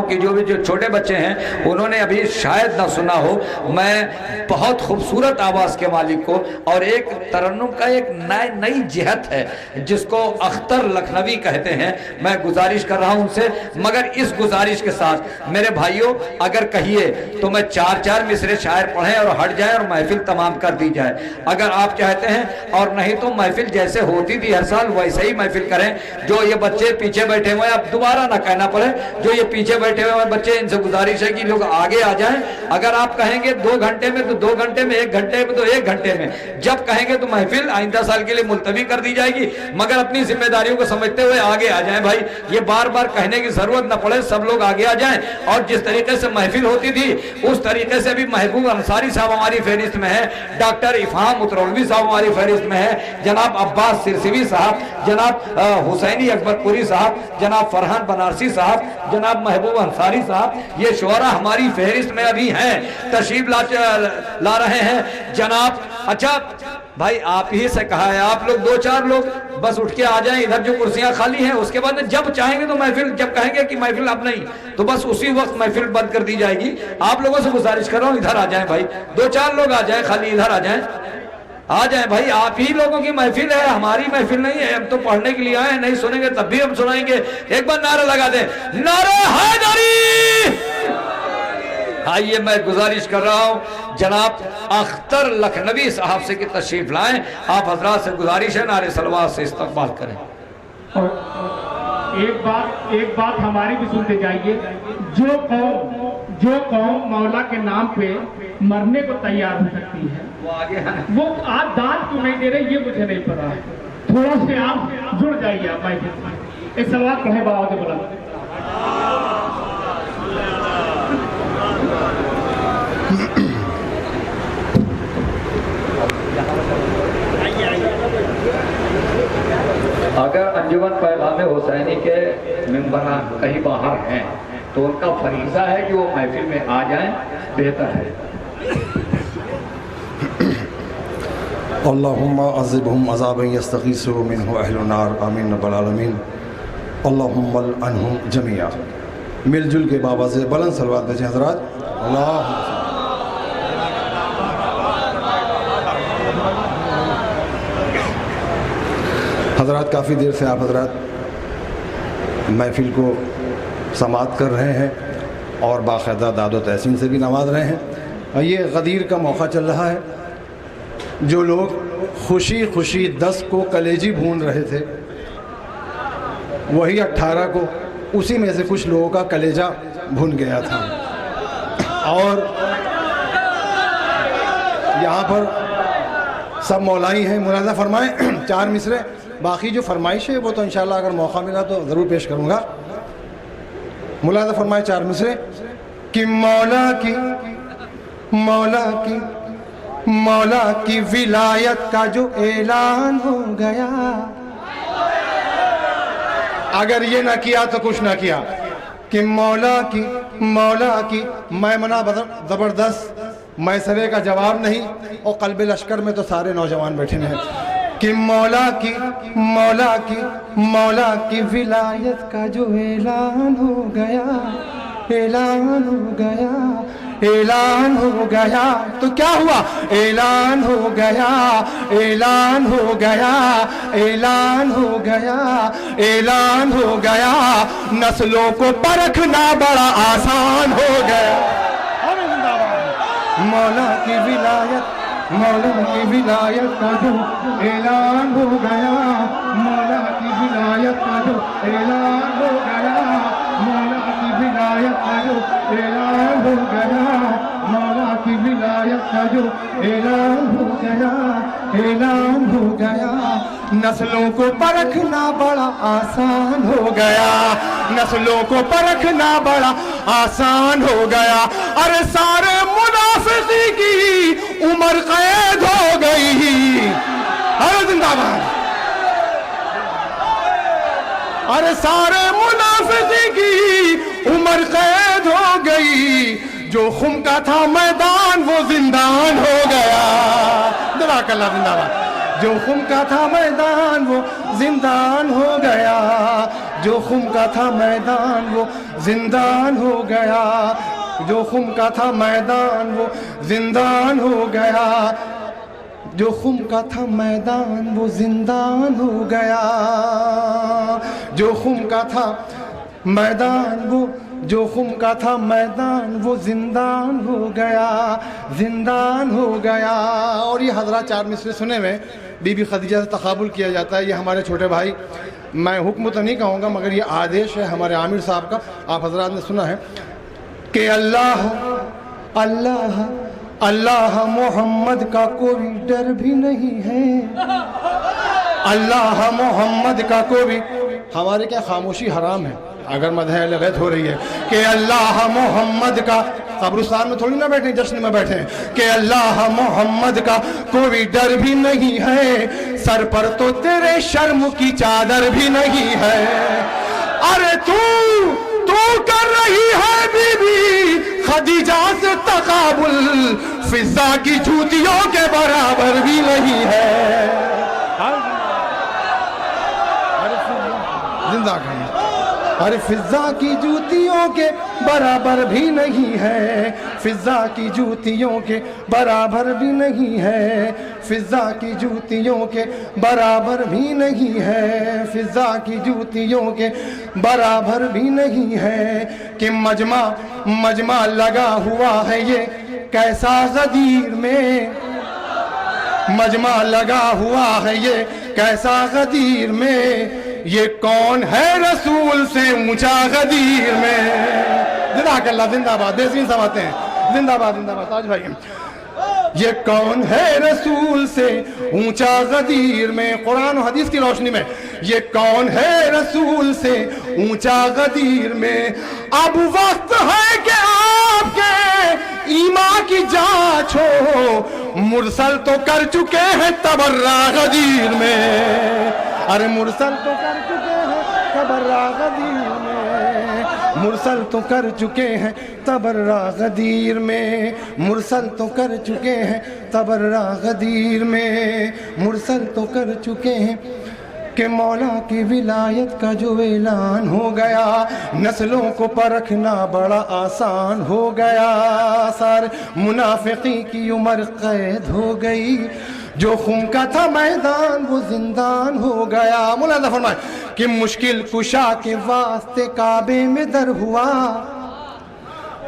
کہ جو چھوٹے بچے ہیں انہوں نے ابھی شاید نہ سنا ہو، میں بہت خوبصورت آواز کے مالک کو، اور ایک ترنم کا ایک نئی جہت ہے جس کو اختر لکھنوی کہتے ہیں، میں گزارش کر رہا ہوں ان سے، مگر اس گزارش کے ساتھ میرے بھائیوں اگر کہیے تو میں 4 مصرے شاعر پڑھیں اور ہٹ جائیں اور محفل تمام کر دی جائے اگر آپ چاہتے ہیں، اور نہیں تو محفل جیسے ہوتی تھی ہر سال ویسے ہی محفل کریں۔ جو یہ بچے پیچھے بیٹھے ہوئے ہیں اب دوبارہ نہ کہنا پڑے، جو یہ پیچھے بیٹھے ہوئے بچے ان سے گزارش ہے کہ لوگ آگے آ جائیں۔ اگر آپ کہیں گے 2 گھنٹے میں تو 2 گھنٹے میں، 1 گھنٹے میں تو 1 گھنٹے میں، جب کہیں گے تو محفل آئندہ سال کے لیے ملتوی کر دی جائے گی، مگر اپنی ذمہ داریوں کو سمجھتے ہوئے آگے آ جائیں بھائی، یہ بار بار کہنے کی ضرورت نہ پڑے، سب لوگ آگے آ جائیں۔ اور جس طریقے سے محفل ہوتی تھی اس طریقے سے بھی محبوب انصاری صاحب ہماری فہرست میں ہے، ڈاکٹر افہام اترولوی صاحب ہماری فہرست میں ہے، جناب عباس سرسوی صاحب، جناب حسینی اکبر پوری صاحب، جناب فرحان بنارسی صاحب، جناب محبوب انصاری صاحب، یہ شعراء ہماری فہرست میں ابھی ہیں، تشریف لا رہے ہیں جناب۔ اچھا بھائی آپ ہی سے کہا ہے، آپ لوگ 2-4 لوگ بس اٹھ کے آ جائیں، ادھر جو کرسیاں خالی ہیں اس کے بعد جب چاہیں گے تو محفل، جب کہیں گے کہ محفل اب نہیں تو بس اسی وقت محفل بند کر دی جائے گی۔ آپ لوگوں سے گزارش کر رہا ہوں ادھر آ جائیں بھائی، 2-4 لوگ آ جائیں، خالی ادھر آ جائیں بھائی، آپ ہی لوگوں کی محفل ہے، ہماری محفل نہیں ہے، ہم تو پڑھنے کے لیے آئے ہیں، نہیں سنیں گے تب بھی ہم سنائیں گے۔ ایک بار نعرہ لگا دیں، نعرہ حیدری! آئیے میں گزارش کر رہا ہوں جناب اختر لکھنوی صاحب سے کہ تشریف لائیں، آپ حضرات سے گزارش ہے نعرہ صلوات سے استقبال کریں۔ اور ایک بات ہماری بھی سنتے جائیے، جو قوم مولا کے نام پہ مرنے کو تیار ہو سکتی ہے وہ آپ داد کیوں نہیں دے رہے، یہ مجھے نہیں پتا ہے۔ تھوڑا سے آپ جڑ جائیے، آپ ایک سلوات پڑھیں بابا کے بلند۔ اگر انجمن پیغام حسینی کے ممبران کہیں باہر ہیں تو ان کا فریضہ ہے کہ وہ محفل میں آ جائیں، بہتر ہے۔ اللہم عذبہم عذابا یستغیث منہ اہل النار، آمین رب العالمین۔ اللہم لعنہم جمیعا۔ مل جل کے بابا سے بلند صلوات بھیجیں حضرات۔ اللہم حضرات کافی دیر سے آپ حضرات محفل کو سماعت کر رہے ہیں اور باقاعدہ داد و تحسین سے بھی نواز رہے ہیں، اور یہ غدیر کا موقع چل رہا ہے۔ جو لوگ خوشی خوشی 10 کو کلیجی بھون رہے تھے، وہی 18 کو اسی میں سے کچھ لوگوں کا کلیجہ بھون گیا تھا، اور یہاں پر سب مولائی ہیں، ملاحظہ فرمائیں 4 مصرے، باقی جو فرمائش ہے وہ تو انشاءاللہ اگر موقع ملا تو ضرور پیش کروں گا۔ ملاحظہ فرمائیں 4 مصرے کہ مولا کی ولایت کا جو اعلان ہو گیا، اگر یہ نہ کیا تو کچھ نہ کیا، کہ مولا کی میمنہ زبردست، میسرے کا جواب نہیں، اور قلب لشکر میں تو سارے نوجوان بیٹھے ہیں، کہ مولا کی ولایت کا جو اعلان ہو گیا، اعلان ہو گیا، تو کیا ہوا؟ اعلان ہو گیا، اعلان ہو گیا، اعلان ہو گیا، اعلان ہو گیا، نسلوں کو پرکھنا بڑا آسان ہو گیا۔ مولا کی ولایت کا جو اعلان ہو گیا، مولا کی ولایت کا جو اعلان ہو گیا، مولا کی ولایت کا جو اعلان ہو گیا، مولا کی ولایت کا جو اعلان ہو گیا، اعلان ہو گیا، نسلوں کو پرکھنا بڑا آسان ہو گیا، نسلوں کو پرکھنا بڑا آسان ہو گیا، ارے سارے منافقی کی عمر قید ہو گئی، ارے زندہ باد، ارے سارے منافقی کی عمر قید ہو گئی، جو خم کا تھا میدان وہ زندان ہو گیا، جزاک اللہ، زندہ باد، جو خم کا تھا میدان وہ زندان ہو گیا، جو خم کا تھا میدان وہ زندان ہو گیا، جو خم کا تھا میدان وہ زندان ہو گیا، جو خم کا تھا میدان وہ زندان ہو گیا، جو خم کا تھا میدان وہ، جو خم کا تھا میدان وہ زندان ہو گیا، زندان ہو گیا۔ اور یہ حضرات 4 مصرے سنے ہوئے بی بی خدیجہ سے تقابل کیا جاتا ہے۔ یہ ہمارے چھوٹے بھائی، میں حکم تو نہیں کہوں گا مگر یہ آدیش ہے ہمارے عامر صاحب کا، آپ حضرات نے سنا ہے کہ اللہ اللہ اللہ محمد کا کوئی ڈر بھی نہیں ہے، اللہ محمد کا کوئی، ہمارے کیا خاموشی حرام ہے اگر مدح اہل بیت ہو رہی ہے کہ اللہ محمد کا، قبرستان میں تھوڑی نہ بیٹھیں، جشن میں بیٹھیں، کہ اللہ محمد کا کوئی ڈر بھی نہیں ہے، سر پر تو تیرے شرم کی چادر بھی نہیں ہے، ارے تو کر رہی ہے بی بی خدیجہ سے تقابل، فضا کی جوتیوں کے برابر بھی نہیں ہے، زندہ کھانا، ارے فضا کی جوتیوں کے برابر بھی نہیں ہے، فضا کی جوتیوں کے برابر بھی نہیں ہے، فضا کی جوتیوں کے برابر بھی نہیں ہے، فضا کی جوتیوں کے برابر بھی نہیں ہے، کہ مجمع لگا ہوا ہے یہ کیسا غدیر میں، مجمع لگا ہوا ہے یہ کیسا غدیر میں، یہ کون ہے رسول سے اونچا غدیر میں، جزاک اللہ، زندہ باد، بہترین سماتے ہیں، زندہ باد زندہ باد تاج بھائی، یہ کون ہے رسول سے اونچا غدیر میں، قرآن و حدیث کی روشنی میں یہ کون ہے رسول سے اونچا غدیر میں، اب وقت ہے کہ آپ کے ایمان کی جانچ ہو، مرسل تو کر چکے ہیں تبرہ غدیر میں، ارے مرسل تو کر چکے ہیں تبرہ غدیر میں، مرسل تو کر چکے ہیں تبرہ غدیر میں، مرسل تو کر چکے ہیں تبرہ غدیر میں، مرسل تو کر چکے ہیں، کہ مولا کی ولایت کا جو اعلان ہو گیا، نسلوں کو پرکھنا بڑا آسان ہو گیا، سارے منافقی کی عمر قید ہو گئی، جو خم کا تھا میدان وہ زندان ہو گیا۔ مولانا فرمائے کہ مشکل کشا کے واسطے کعبے میں در ہوا،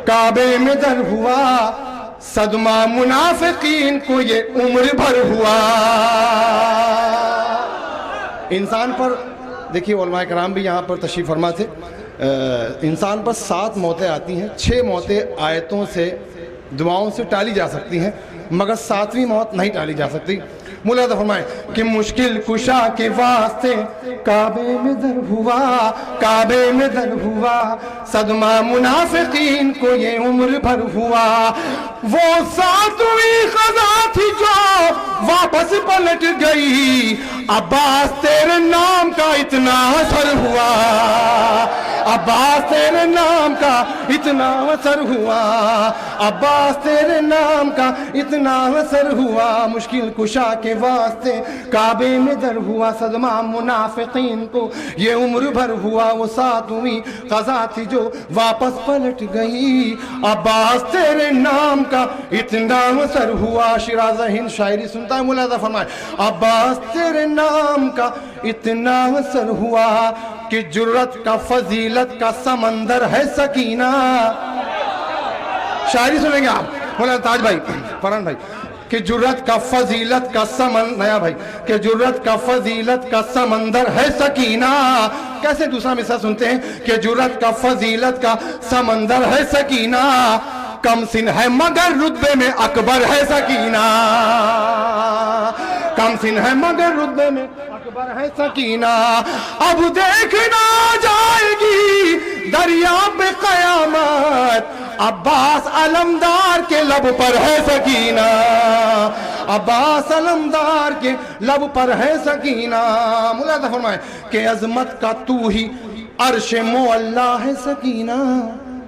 کعبے میں در ہوا، صدمہ منافقین کو یہ عمر بھر ہوا۔ انسان پر دیکھیے، علماء کرام بھی یہاں پر تشریف فرما تھے، انسان پر 7 موتیں آتی ہیں، 6 موتیں آیتوں سے، دعاؤں سے ٹالی جا سکتی ہیں، مگر 7ویں موت نہیں ٹالی جا سکتی۔ مولا فرمائے کہ مشکل کشا کے واسطے کعبے میں در ہوا، کعبے میں در ہوا، صدمہ منافقین کو یہ عمر بھر ہوا، وہ 7ویں قضا تھی جو واپس پلٹ گئی، عباس تیرے نام کا اتنا اثر ہوا، عباس تیرے نام کا اتنا اثر ہوا، عباس تیرے نام کا اتنا اثر ہوا، مشکل کشا کے واسطے کعبے میں در ہوا، صدمہ منافقین کو یہ عمر بھر ہوا، وہ 7ویں قضا تھی جو واپس پلٹ گئی، عباس تیرے نام کا اتنا اثر ہوا۔ شیراز ہند شاعری سنتا ہے، مولانا فرمائے عباس تیرے نام کا اتنا اثر ہوا، کہ جرت کا فضیلت کا سمندر ہے سکینہ۔ شاعری سنیں گے آپ مولانا تاج بھائی، فرحان بھائی، کہ جرت کا فضیلت کا سمندر، نیا بھائی، کہ جرت کا فضیلت کا سمندر ہے سکینہ۔ کیسے دوسرا مثال سنتے ہیں کہ جرت کا فضیلت کا سمندر ہے سکینہ، کم سن ہے مگر رتبے میں اکبر ہے سکینہ، کم سن ہے مگر رتبے میں اکبر ہے سکینہ، اب دیکھنا جائے گی دریا پہ قیامت، عباس علمدار کے لب پر ہے سکینہ، عباس علمدار کے لب پر ہے سکینہ۔ مولانا فرمائے کہ عظمت کا تو ہی عرش معلا ہے سکینہ،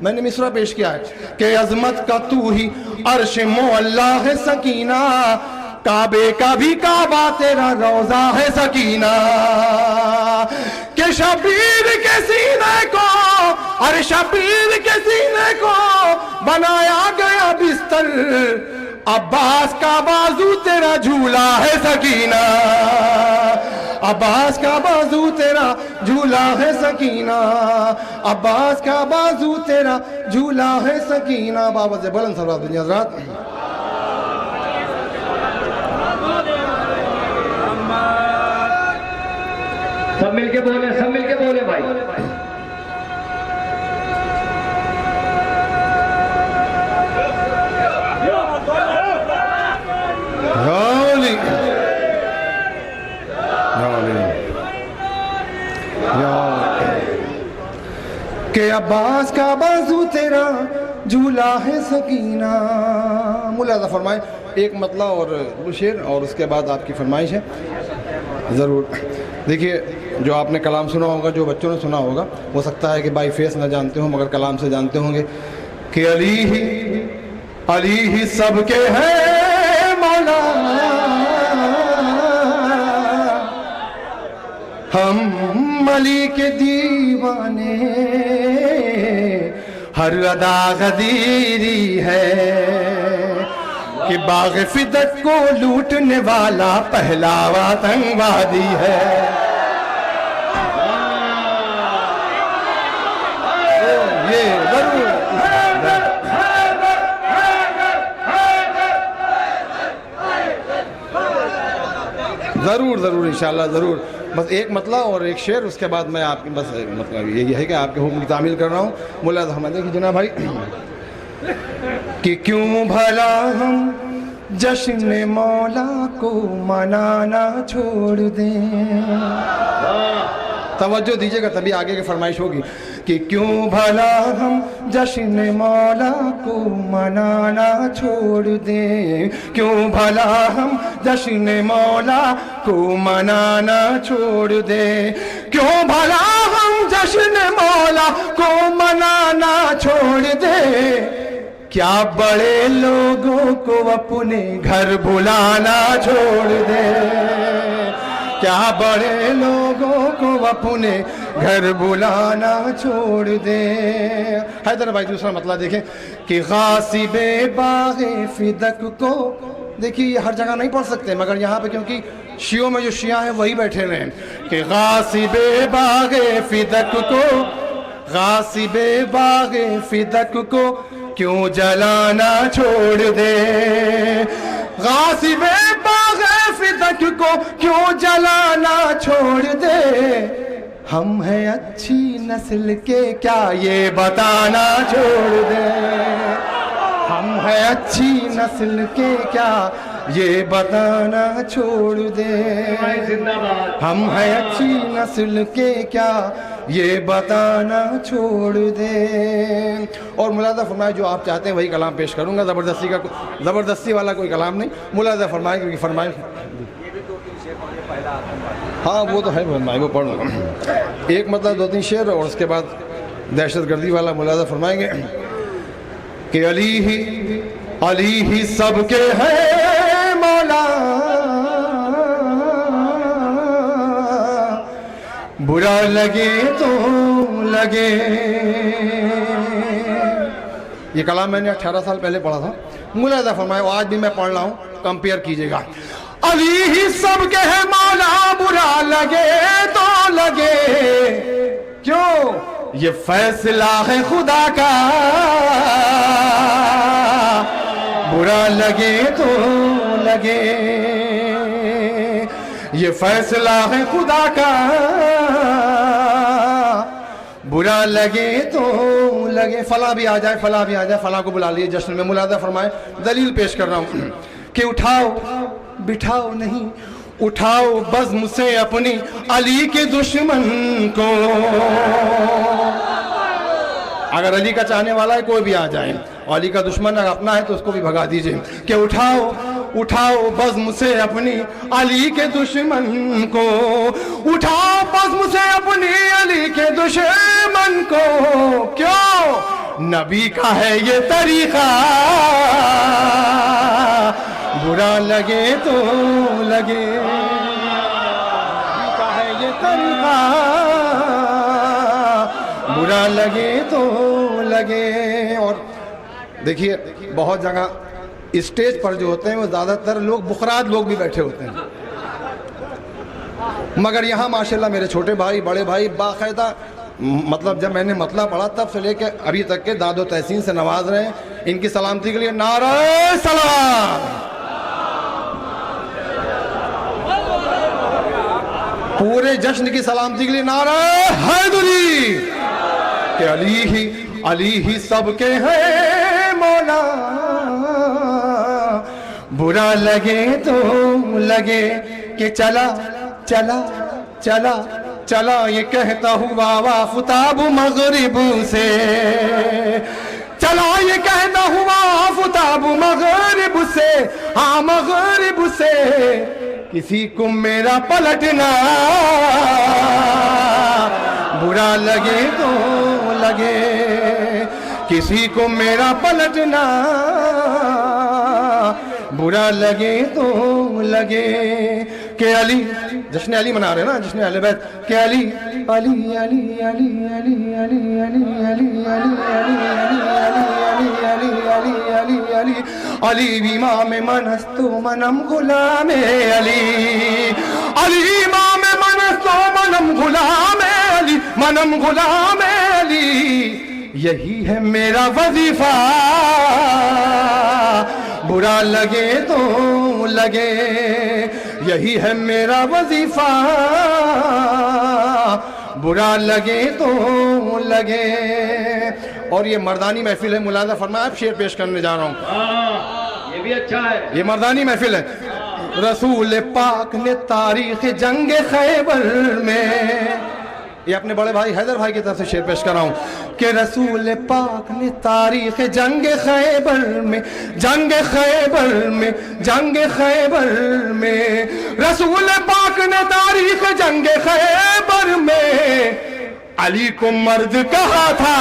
میں نے مصرع پیش کیا ہے کہ عظمت کا تو ہی عرش معلا ہے سکینہ، کعبے کا بھی کعبہ تیرا روضہ ہے سکینہ، کہ شبیر کے سینے کو، ارے شبیر کے سینے کو بنایا گیا بستر، عباس کا بازو تیرا جھولا ہے سکینہ، عباس کا بازو تیرا جھولا ہے سکینہ، عباس کا بازو تیرا جھولا ہے سکینہ۔ بابا سے بلند سلوات بھیجیے حضرات۔ سب مل کے بولے، سب مل کے بولے بھائی۔ کہ عباس کا بازو تیرا جھولا ہے سکینہ۔ ملاحظہ فرمائیں ایک مطلع اور شعر اور اس کے بعد آپ کی فرمائش ہے ضرور۔ دیکھیے جو آپ نے کلام سنا ہوگا، جو بچوں نے سنا ہوگا، ہو سکتا ہے کہ بائی فیس نہ جانتے ہوں مگر کلام سے جانتے ہوں گے کہ علی ہی سب کے ہے مولا، ہم علی کے دیوانے، ہر ادا غدیری ہے کہ باغ فدق کو لوٹنے والا پہلا آتنکوادی ہے۔ ضرور ضرور انشاءاللہ ضرور۔ بس ایک مطلع اور ایک شعر، اس کے بعد میں آپ کی بس مطلب یہی ہے کہ آپ کے حکم کی تعمیل کر رہا ہوں۔ مولا حمد کی جناب بھائی کہ کیوں بھلا ہم جشن مولا کو منانا چھوڑ دیں، توجہ دیجیے گا تبھی آگے کی فرمائش ہوگی کہ کیوں بھلا ہم جشن مولا کو منانا چھوڑ دیں، کیوں بھلا ہم جشن مولا کو منانا چھوڑ دیں، کیوں بھلا ہم جشن مولا کو منانا چھوڑ دیں، کیا بڑے لوگوں کو اپنے گھر بلانا چھوڑ دیں، کیا بڑے لوگوں کو اپنے گھر بلانا چھوڑ دیں۔ حیدر بھائی دوسرا مطلب دیکھیں کہ غاصب باغ فدق کو، دیکھیے یہ ہر جگہ نہیں پڑھ سکتے مگر یہاں پہ کیونکہ شیعوں میں جو شیعہ ہیں وہی بیٹھے ہوئے ہیں کہ غاصب باغ فدق کو، غاصب باغ فدق کو کیوں جلانا چھوڑ دے، غاصب باغ فدق کو کیوں جلانا چھوڑ دے، ہم ہیں اچھی نسل کے کیا یہ بتانا چھوڑ دے، ہم ہیں اچھی نسل کے کیا یہ بتانا چھوڑ دے، ہم ہیں اچھی نسل کے کیا یہ بتانا چھوڑ دے۔ اور ملاحظہ فرمائے جو آپ چاہتے ہیں وہی کلام پیش کروں گا، زبردستی والا کوئی کلام نہیں، ملاحظہ فرمائے کیونکہ فرمائے ہاں وہ تو ہے وہ پڑھ لوں گا، ایک مطلب دو تین شعر اور اس کے بعد دہشت گردی والا ملاحظہ فرمائیں گے کہ علی ہی سب کے ہے مولا، برا لگے تو لگے۔ یہ کلام میں نے 18 سال پہلے پڑھا تھا، ملاحظہ فرمائے اور آج بھی میں پڑھ رہا ہوں، کمپیئر کیجئے گا۔ علی ہی سب کے ہے مولا، برا لگے تو لگے، کیوں یہ فیصلہ ہے خدا کا، برا لگے تو لگے، یہ فیصلہ ہے خدا کا، برا لگے تو لگے۔ فلاں بھی آ جائے، فلاں بھی آ جائے، فلاں کو بلا لیے جشن میں، ملاحظہ فرمائے دلیل پیش کر رہا ہوں کہ اٹھاؤ بٹھاؤ نہیں، اٹھاؤ بزم سے اپنی علی کے دشمن کو، اگر علی کا چاہنے والا ہے کوئی بھی آ جائے، علی کا دشمن اگر اپنا ہے تو اس کو بھی بھگا دیجئے کہ اٹھاؤ اٹھاؤ بزم سے اپنی علی کے دشمن کو، اٹھاؤ بزم سے اپنی علی کے دشمن کو، کیوں نبی کا ہے یہ طریقہ، برا لگے تو لگے، نبی کا ہے یہ طریقہ، برا لگے تو لگے. اور دیکھیے بہت جگہ اسٹیج پر جو ہوتے ہیں وہ زیادہ تر لوگ بخراد لوگ بھی بیٹھے ہوتے ہیں, مگر یہاں ماشاءاللہ میرے چھوٹے بھائی بڑے بھائی باقاعدہ مطلب جب میں نے مطلب پڑھا تب سے لے کے ابھی تک کے داد و تحسین سے نواز رہے ہیں. ان کی سلامتی کے لیے نعرہ سلام. پورے جشن کی سلامتی کے لیے نعرہ حیدری کہ علی ہی سب کے ہیں مولا, برا لگے تو لگے کہ چلا چلا چلا چلا یہ کہتا ہوا آفتاب مغرب سے, چلا یہ کہتا ہوا آفتاب مغرب سے, ہاں مغرب سے, کسی کو میرا پلٹنا برا لگے تو لگے, کسی کو میرا پلٹنا برا لگے تو لگے. کہ علی جشن علی منا رہے ہیں نا, جشن اہل بیت, کہ علی علی علی علی علی علی علی علی علی علی علی علی علی علی امام من است و منم غلام علی, علی امام من است و منم غلام علی, منم غلام علی, یہی ہے میرا وظیفہ برا لگے تو لگے, یہی ہے میرا وظیفہ برا لگے تو لگے. اور یہ مردانی محفل ہے, ملاحظہ فرمایا, آپ شعر پیش کرنے جا رہا ہوں, یہ بھی اچھا ہے, یہ مردانی محفل ہے. رسول پاک نے تاریخ جنگ خیبر میں, یہ اپنے بڑے بھائی حیدر بھائی کی طرف سے شعر پیش کر رہا ہوں کہ رسول پاک نے تاریخ جنگ خیبر میں, جنگ خیبر میں, جنگ خیبر میں, رسول پاک نے تاریخ جنگ خیبر میں علی کو مرد کہا تھا,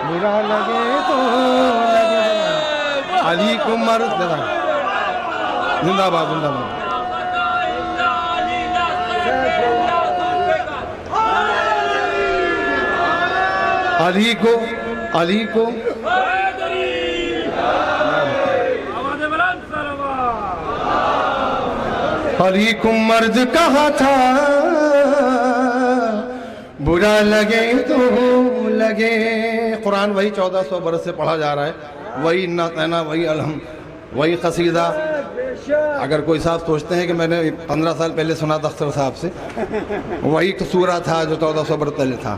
برا لگے تو لگے, علی کو مرد, زندہ باد زندہ باد. علی کو علی کو علی کو مرد کہا تھا, برا لگے تو لگے. قرآن وہی 1400 برس سے پڑھا جا رہا ہے, وہی انا تینا, وہی الحم, وہی قصیدہ. اگر کوئی صاحب سوچتے ہیں کہ میں نے 15 سال پہلے سنا تھا اختر صاحب سے, وہی سورہ تھا جو 1400 برس پہلے تھا,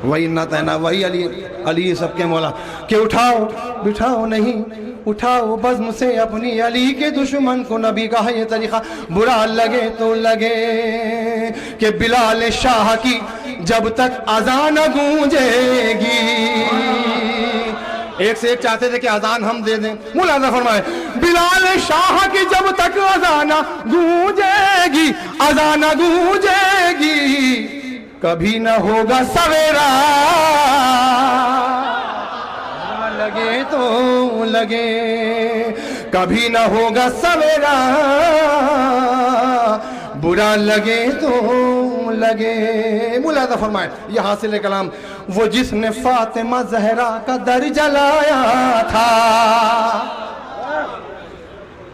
وہی انا تینا, وہی علی, علی سب کے مولا. کہ اٹھاؤ بٹھاؤ نہیں, اٹھاؤ بزم سے اپنی علی کے دشمن کو, نبی کا ہے یہ طریقہ برا لگے تو لگے. کہ بلال شاہ کی جب تک اذان گونجے گی, ایک سے ایک چاہتے تھے کہ اذان ہم دے دیں, مولانا فرمائے بلال شاہ کی جب تک اذان گونجے گی, اذان گونجے گی, کبھی نہ ہوگا سویرا لگے تو لگے, کبھی نہ ہوگا سویرا برا لگے تو لگے. ملاحظہ فرمائے یہ حاصل کلام, وہ جس نے فاطمہ زہرا کا در جلایا تھا.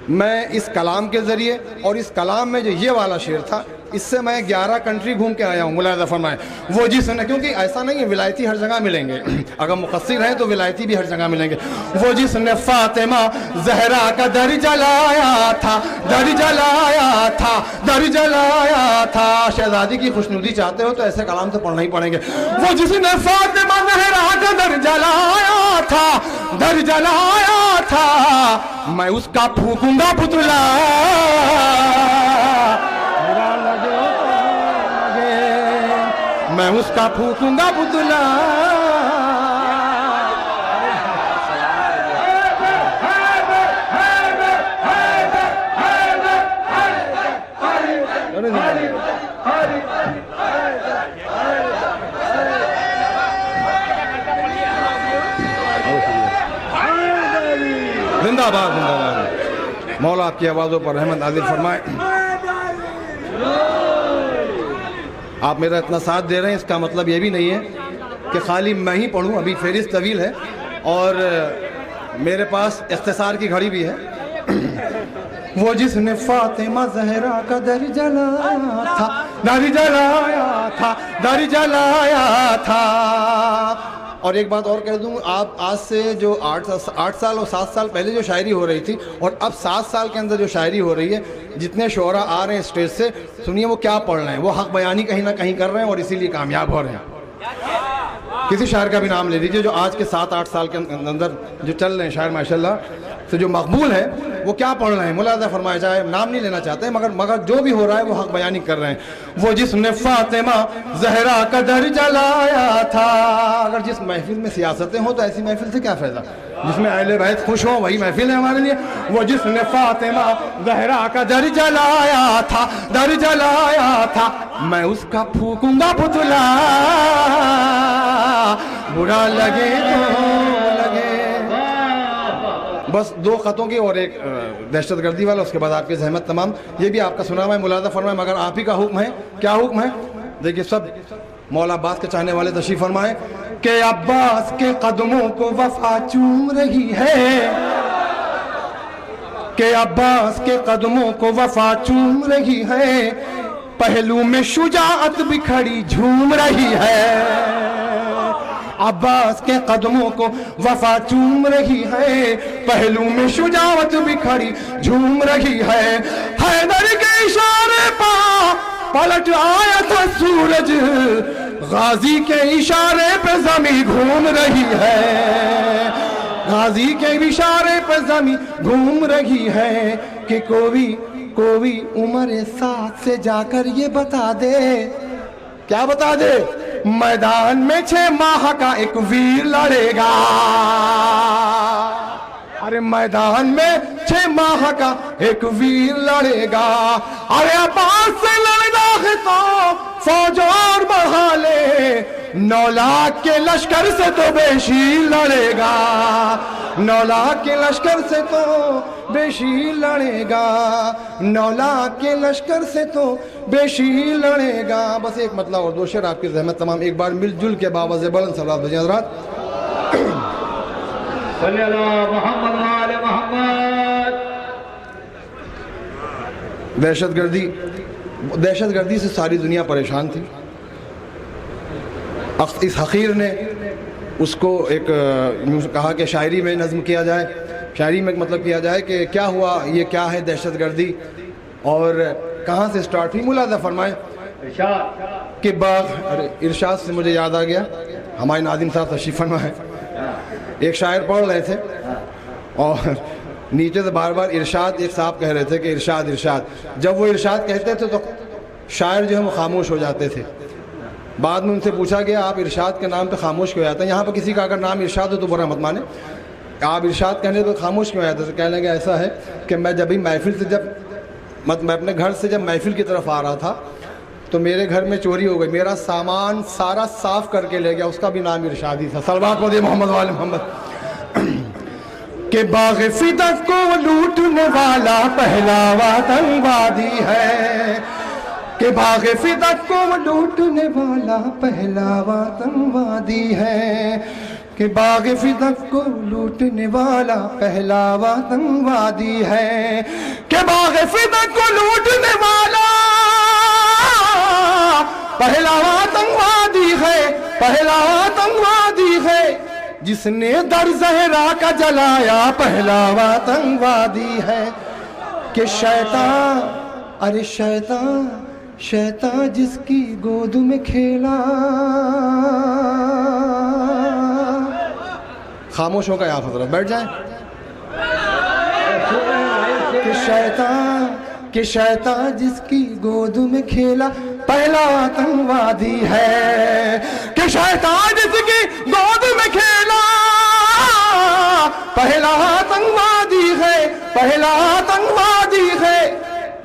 میں اس کلام کے ذریعے اور اس کلام میں جو یہ والا شعر تھا, اس سے میں 11 کنٹری گھوم کے آیا ہوں. ملاحظہ فرمائیں, وہ جس نے, کیونکہ ایسا نہیں ہے ولایتی ہر جگہ ملیں گے, اگر مقصر ہیں تو ولایتی بھی ہر جگہ ملیں گے. وہ جس نے فاطمہ زہرا کا در جلایا تھا, در جلایا تھا, در جلایا تھا. شہزادی کی خوشنودی چاہتے ہو تو ایسے کلام تو پڑھنا ہی پڑیں گے. وہ جس نے فاطمہ زہرا کا در جلایا تھا, در جلایا تھا, میں اس کا پھونکوں گا پتلا, میں اس کا پھونکوں گا پتلا. زندہ باد زندہ باد. مولا آپ کی آوازوں پر رحمت نازل فرمائے. آپ میرا اتنا ساتھ دے رہے ہیں، اس کا مطلب یہ بھی نہیں ہے کہ خالی میں ہی پڑھوں، ابھی فہرست طویل ہے اور میرے پاس اختصار کی گھڑی بھی ہے۔ وہ جس نے فاطمہ زہرا کا در جلایا تھا، در جلایا تھا، در جلایا تھا۔ اور ایک بات اور کہہ دوں، آپ آج سے جو 8 سال اور 7 سال پہلے جو شاعری ہو رہی تھی اور اب 7 سال کے اندر جو شاعری ہو رہی ہے، جتنے شعراء آ رہے ہیں اسٹیج سے، سنیے وہ کیا پڑھ رہے ہیں، وہ حق بیانی کہیں نہ کہیں کر رہے ہیں اور اسی لیے کامیاب ہو رہے ہیں۔ کسی شاعر کا بھی نام لے لیجیے جو آج کے 7-8 سال کے اندر جو چل رہے ہیں شاعر ماشاءاللہ سے جو مقبول ہے، وہ کیا پڑھ رہے ہیں، ملاحظہ فرمایا جائے، نام نہیں لینا چاہتے مگر جو بھی ہو رہا ہے وہ حق بیانی کر رہے ہیں۔ وہ جس نے فاطمہ زہرا کا در جلایا تھا۔ اگر جس محفل میں سیاستیں ہوں تو ایسی محفل سے کیا فائدہ، جس میں اہل بیت خوش ہوں وہی محفل ہے ہمارے لیے۔ وہ جس نے فاطمہ زہرا کا در جلایا تھا، در جلایا تھا، میں اس کا پھونکوں گا پتلا، برا لگے تو لگے۔ بس 2 خطوں کی اور ایک دہشت گردی والا، اس کے بعد آپ کی زحمت تمام، یہ بھی آپ کا سنا ہوا ہے، ملاحظہ فرمائیں، مگر آپ ہی کا حکم ہے۔ کیا حکم ہے؟ دیکھیے سب مولا عباس کے چاہنے والے تشریف فرمائیں کہ عباس کے قدموں کو وفا چوم رہی ہے، کہ عباس کے قدموں کو وفا چوم رہی ہے، پہلو میں شجاعت بھی کھڑی جھوم رہی ہے۔ عباس کے قدموں کو وفا چوم رہی ہے، پہلو میں شجاعت بھی کھڑی جھوم رہی ہے۔ حیدر کے اشارے پا پلٹ آیا تھا سورج، غازی کے اشارے پہ زمین گھوم رہی ہے، غازی کے اشارے پہ زمین گھوم رہی ہے، کہ کوئی عمر 7 سے جا کر یہ بتا دے، کیا بتا دے، میدان میں 6 ماہ کا ایک ویر لڑے گا۔ ارے میدان میں 6 ماہ کا ایک ویر لڑے گا، ارے عباس سے لڑنا ہے تو فوج اور بڑھا لے، 9 لاکھ کے لشکر سے تو بے شیر لڑے گا، 9 لاکھ کے لشکر سے تو بے شیر لڑے گا، 9 لاکھ کے لشکر سے تو بے شیر لڑے گا۔ بس ایک مطلب اور 2 شعر آپ کی زحمت تمام، ایک بار مل جل کے باواز بلند صلوات بھیجیں حضرات۔ صلی اللہ محمد وآل محمد۔ دہشت گردی سے ساری دنیا پریشان تھی۔ اس حقیر نے اس کو ایک کہا کہ شاعری میں نظم کیا جائے، شاعری میں مطلب کیا جائے کہ کیا ہوا، یہ کیا ہے دہشت گردی اور کہاں سے سٹارٹ ہوئی۔ ملاحظہ فرمائیں کہ ارشاد سے مجھے یاد آ گیا، ہمارے ناظم صاحب تشریف فرما ہے، ایک شاعر پڑھ رہے تھے اور نیچے سے بار بار ارشاد، ایک صاحب کہہ رہے تھے کہ ارشاد ارشاد، جب وہ ارشاد کہتے تھے تو شاعر جو ہے وہ خاموش ہو جاتے تھے۔ بعد میں ان سے پوچھا گیا آپ ارشاد کے نام پہ خاموش کیوں جاتے ہیں، یہاں پہ کسی کا اگر نام ارشاد ہو تو برا مت مانے، آپ ارشاد کہنے تو خاموش کیوں جاتے ہیں؟ کہنے لگے ایسا ہے کہ میں اپنے گھر سے جب محفل کی طرف آ رہا تھا تو میرے گھر میں چوری ہو گئی، میرا سامان سارا صاف کر کے لے گیا، اس کا بھی نام ارشاد ہی تھا۔ صلوات پڑھیے محمد وآل محمد۔ کہ باغ فدق کو لوٹنے والا پہلا آتنکوادی ہے، کہ باغ فدق کو لوٹنے والا پہلا آتنکوادی ہے، کہ باغ فدق کو لوٹنے والا پہلا آتنکوادی ہے، کہ باغ فدق کو لوٹنے والا پہلا آتنکوادی ہے، پہلا آتنکوادی ہے، جس نے در زہرا کا جلایا پہلا آتنکوادی ہے، کہ شیطان، ارے شیطان، شیطان جس کی گود میں کھیلا۔ خاموش ہو گئے آپ حضرت، بیٹھ جائیں۔ کہ شیطان جس کی گود میں کھیلا پہلا آتنکوادی ہے، کہ شیطان جس کی گود میں کھیلا پہلا آتنکوادی ہے، پہلا آتنکوادی ہے،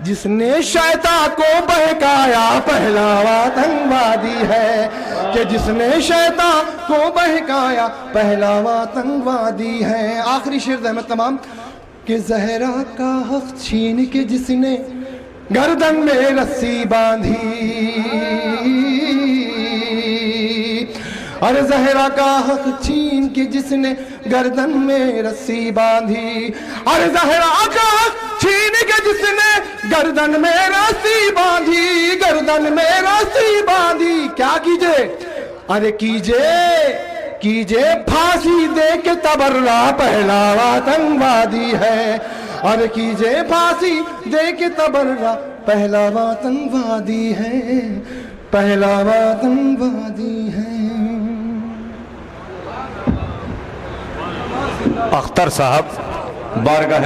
جس نے شیطان کو بہکایا پہلا آتنکوادی ہے، کہ جس نے شیطان کو بہکایا پہلا آتنکوادی ہے۔ آخری شعر احمد تمام، کہ زہرا کا حق چھین کے جس نے گردن میں رسی باندھی، ارے زہرا کا حق چھین کے جس نے گردن میں رسی باندھی، ارے زہرا کا حق چھین کے جس نے گردن میں رسی باندھی، گردن میں رسی باندھی، کیا کیجے؟ ارے کیجے پھانسی دے کے تبرہ، پہلا آتنکوادی ہے، ارے کیجے پھانسی دے کے تبرہ، پہلا آتنکوادی ہے، پہلا آتنکوادی ہے۔ اختر صاحب بارگاہ